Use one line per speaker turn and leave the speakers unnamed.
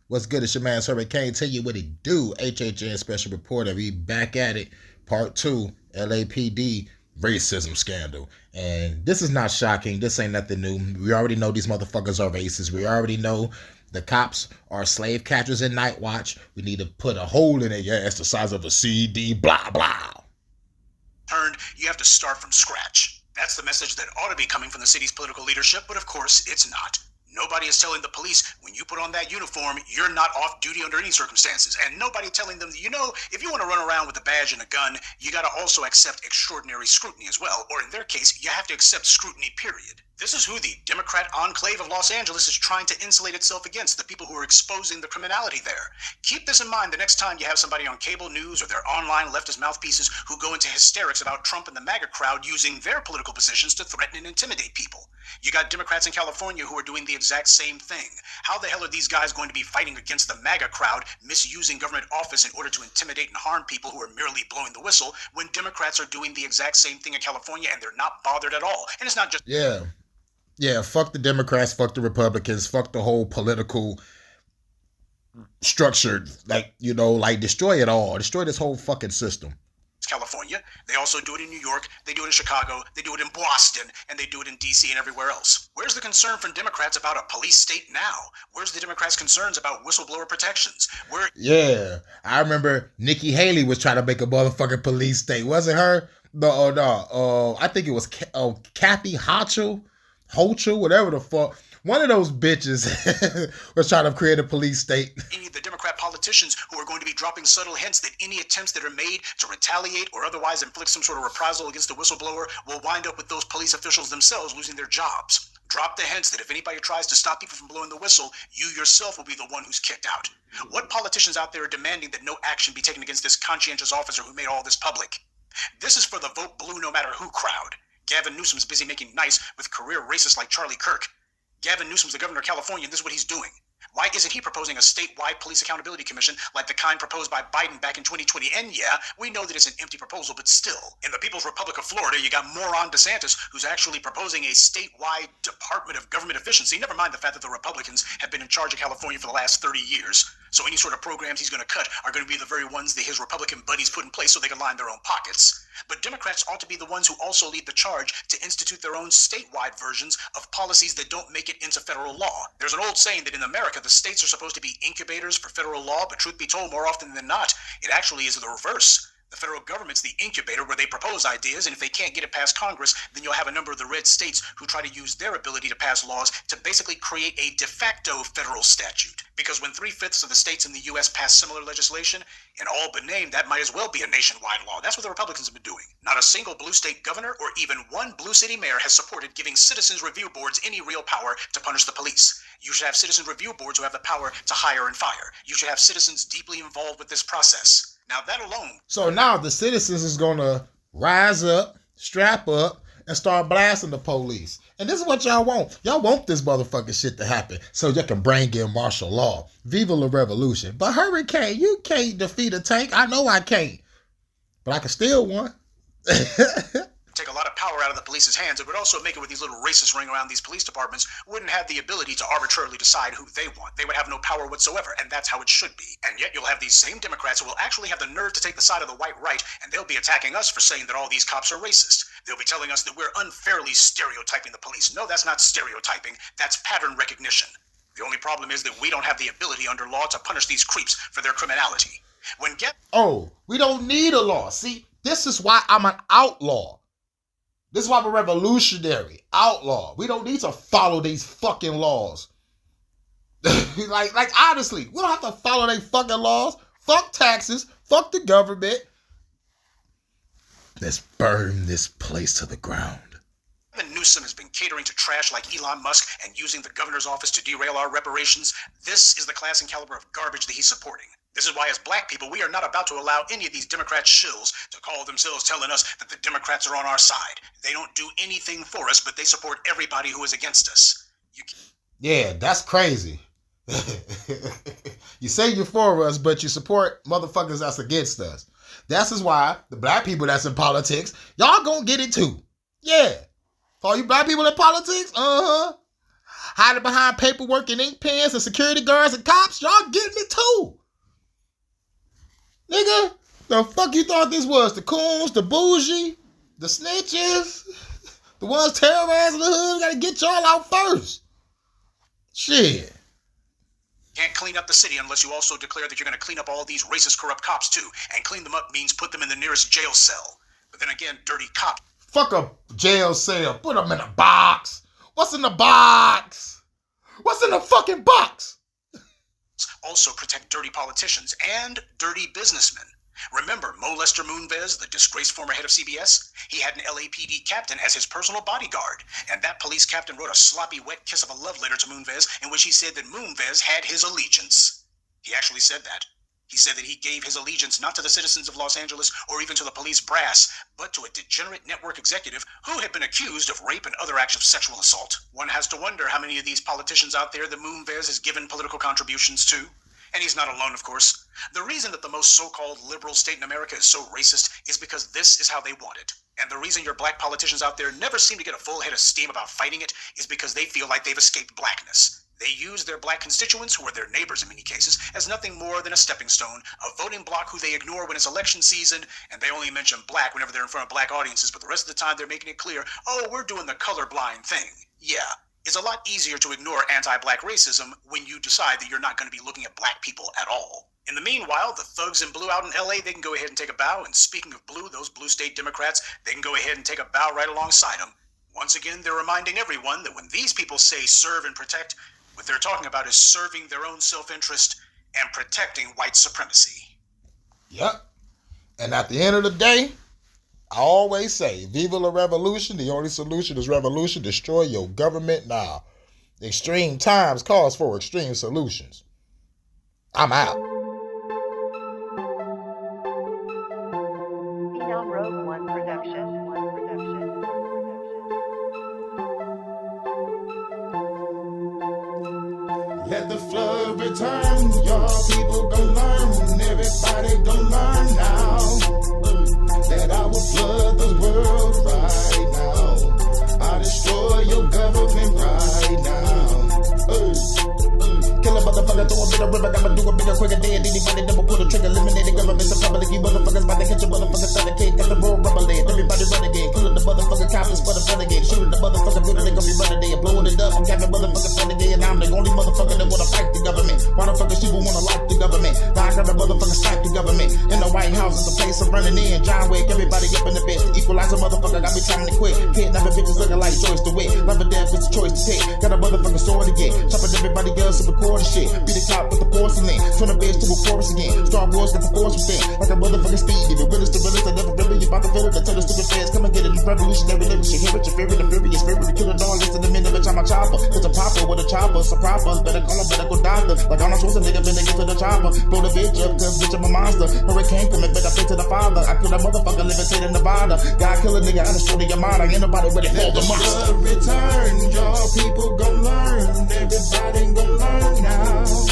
What's good? It's your man Hurricane. Tell you what it do. HHN Special Reporter. We back at it. Part 2. LAPD racism scandal. And this is not shocking. This ain't nothing new. We already know these motherfuckers are racist. We already know the cops are slave catchers in Night Watch. We need to put a hole in their ass the size of a CD. Blah, blah.
You have to start from scratch. That's the message that ought to be coming from the city's political leadership, but of course it's not. Nobody is telling the police, when you put on that uniform, you're not off duty under any circumstances. And nobody telling them, if you want to run around with a badge and a gun, you got to also accept extraordinary scrutiny as well. Or in their case, you have to accept scrutiny, period. This is who the Democrat enclave of Los Angeles is trying to insulate itself against, the people who are exposing the criminality there. Keep this in mind the next time you have somebody on cable news or their online leftist mouthpieces who go into hysterics about Trump and the MAGA crowd using their political positions to threaten and intimidate people. You got Democrats in California who are doing the exact same thing. How the hell are these guys going to be fighting against the MAGA crowd, misusing government office in order to intimidate and harm people who are merely blowing the whistle, when Democrats are doing the exact same thing in California and they're not bothered at all? And it's not just...
Yeah, fuck the Democrats, fuck the Republicans, fuck the whole political structure. Like destroy it all. Destroy this whole fucking system.
California. They also do it in New York, they do it in Chicago, they do it in Boston, and they do it in DC and everywhere else. Where's the concern from Democrats about a police state now? Where's the Democrats' concerns about whistleblower protections?
Yeah, I remember Nikki Haley was trying to make a motherfucking police state. Wasn't her? No. I think it was Kathy Hochul, whatever the fuck. One of those bitches was trying to create a police state.
Any of the Democrat politicians who are going to be dropping subtle hints that any attempts that are made to retaliate or otherwise inflict some sort of reprisal against the whistleblower will wind up with those police officials themselves losing their jobs. Drop the hints that if anybody tries to stop people from blowing the whistle, you yourself will be the one who's kicked out. What politicians out there are demanding that no action be taken against this conscientious officer who made all this public? This is for the vote blue no matter who crowd. Gavin Newsom's busy making nice with career racists like Charlie Kirk. Gavin Newsom's the governor of California, and this is what he's doing. Why isn't he proposing a statewide police accountability commission like the kind proposed by Biden back in 2020? And yeah, we know that it's an empty proposal, but still. In the People's Republic of Florida, you got moron DeSantis, who's actually proposing a statewide Department of Government Efficiency. Never mind the fact that the Republicans have been in charge of California for the last 30 years. So any sort of programs he's going to cut are going to be the very ones that his Republican buddies put in place so they can line their own pockets. But Democrats ought to be the ones who also lead the charge to institute their own statewide versions of policies that don't make it into federal law. There's an old saying that in America, the states are supposed to be incubators for federal law, but truth be told, more often than not, it actually is the reverse. The federal government's the incubator where they propose ideas, and if they can't get it past Congress, then you'll have a number of the red states who try to use their ability to pass laws to basically create a de facto federal statute. Because when 3/5 of the states in the U.S. pass similar legislation, in all but name, that might as well be a nationwide law. That's what the Republicans have been doing. Not a single blue state governor or even one blue city mayor has supported giving citizens review boards any real power to punish the police. You should have citizen review boards who have the power to hire and fire. You should have citizens deeply involved with this process. Now that alone.
So now the citizens is going to rise up, strap up, and start blasting the police. And this is what y'all want. Y'all want this motherfucking shit to happen so you can bring in martial law. Viva la revolution. But Hurricane, you can't defeat a tank. I know I can't. But I can steal one.
Take a lot of power out of the police's hands. It would also make it with these little racists running around these police departments wouldn't have the ability to arbitrarily decide who they want. They would have no power whatsoever, and that's how it should be. And yet you'll have these same Democrats who will actually have the nerve to take the side of the white right, and they'll be attacking us for saying that all these cops are racist. They'll be telling us that we're unfairly stereotyping the police. No, that's not stereotyping. That's pattern recognition. The only problem is that we don't have the ability under law to punish these creeps for their criminality.
We don't need a law. See, this is why I'm an outlaw. This is why I'm a revolutionary outlaw. We don't need to follow these fucking laws. like honestly, we don't have to follow their fucking laws. Fuck taxes. Fuck the government. Let's burn this place to the ground.
Newsom has been catering to trash like Elon Musk and using the governor's office to derail our reparations. This is the class and caliber of garbage that he's supporting. This is why, as black people, we are not about to allow any of these Democrat shills to call themselves telling us that the Democrats are on our side. They don't do anything for us, but they support everybody who is against us.
Yeah, that's crazy. You say you're for us, but you support motherfuckers that's against us. This is why the black people that's in politics, y'all gonna get it too. Yeah. All you black people in politics, hiding behind paperwork and ink pens and security guards and cops. Y'all getting it too. Nigga, the fuck you thought this was? The coons, the bougie, the snitches, the ones terrorizing the hood. Gotta get y'all out first. Shit.
Can't clean up the city unless you also declare that you're going to clean up all these racist, corrupt cops too. And clean them up means put them in the nearest jail cell. But then again, dirty cops.
Fuck a jail cell. Put them in a box. What's in the box? What's in the fucking box?
Also protect dirty politicians and dirty businessmen. Remember Mo Lester Moonves, the disgraced former head of CBS? He had an LAPD captain as his personal bodyguard, and that police captain wrote a sloppy, wet kiss of a love letter to Moonves in which he said that Moonves had his allegiance. He actually said that. He said that he gave his allegiance not to the citizens of Los Angeles or even to the police brass, but to a degenerate network executive who had been accused of rape and other acts of sexual assault. One has to wonder how many of these politicians out there that Moonves has given political contributions to. And he's not alone, of course. The reason that the most so-called liberal state in America is so racist is because this is how they want it. And the reason your black politicians out there never seem to get a full head of steam about fighting it is because they feel like they've escaped blackness. They use their black constituents, who are their neighbors in many cases, as nothing more than a stepping stone, a voting bloc who they ignore when it's election season, and they only mention black whenever they're in front of black audiences, but the rest of the time they're making it clear, oh, we're doing the colorblind thing. Yeah. It's a lot easier to ignore anti-black racism when you decide that you're not going to be looking at black people at all. In the meanwhile, the thugs in blue out in LA, they can go ahead and take a bow. And speaking of blue, those blue state Democrats, they can go ahead and take a bow right alongside them. Once again, they're reminding everyone that when these people say serve and protect, what they're talking about is serving their own self-interest and protecting white supremacy.
Yep. And at the end of the day, I always say, Viva la revolution. The only solution is revolution. Destroy your government now. Extreme times calls for extreme solutions. I'm out.
Rogue One Production.
Let the flood return. Y'all people gon' learn. Everybody gon' learn now. That I will flood the world right now. I'll destroy your government right now. Kill a motherfucker, throw a bit of river, I'ma do a bigger, quicker than anybody never pull a trigger. Eliminate the government, the public, you motherfuckers about to catch a motherfucker, thundercade, got the road rubber lead. Everybody run again, killing the motherfucker coppers for the renegade. Shooting the motherfucker building, they gon' be running there, blowing it up. I'm got the motherfucker renegade, and I'm the only motherfucker that wanna fight the government. Why the fuck is people wanna like the government? Now I got the motherfucker snipe the government. In the White House, it's a place I'm running in. John Wick, everybody up in the bed. Equalize a motherfucker, got me trying to quit. Kidnapping bitches looking like Joyce DeWitt. Love or death, it's a choice to take. Got a motherfucker sword again. Chopping everybody else and recording shit. Be the cop with the porcelain. Turn the bitch to a chorus again. Star Wars got the force within. Like a motherfucking Stevie. The realest, I never really about to feel it. Until the stupid fans come and get it. Revolutionary lyrics, you hear it, your favorite, the furious spirit. The killer dog, listen to me, bitch, I'm a chopper. It's a popper with a chopper, it's a proper. Better call him, better go doctor. Like Arnold Schwarzenegger, better get to the chopper. Blow the bitch up, cause bitch, I'm a monster. Hurricane coming, better pray to the father. I kill a motherfucker, living state in Nevada. God kill a nigga, I destroy your mind. Ain't nobody ready for the monster. Return, y'all people gon' learn. Everybody gon' learn now.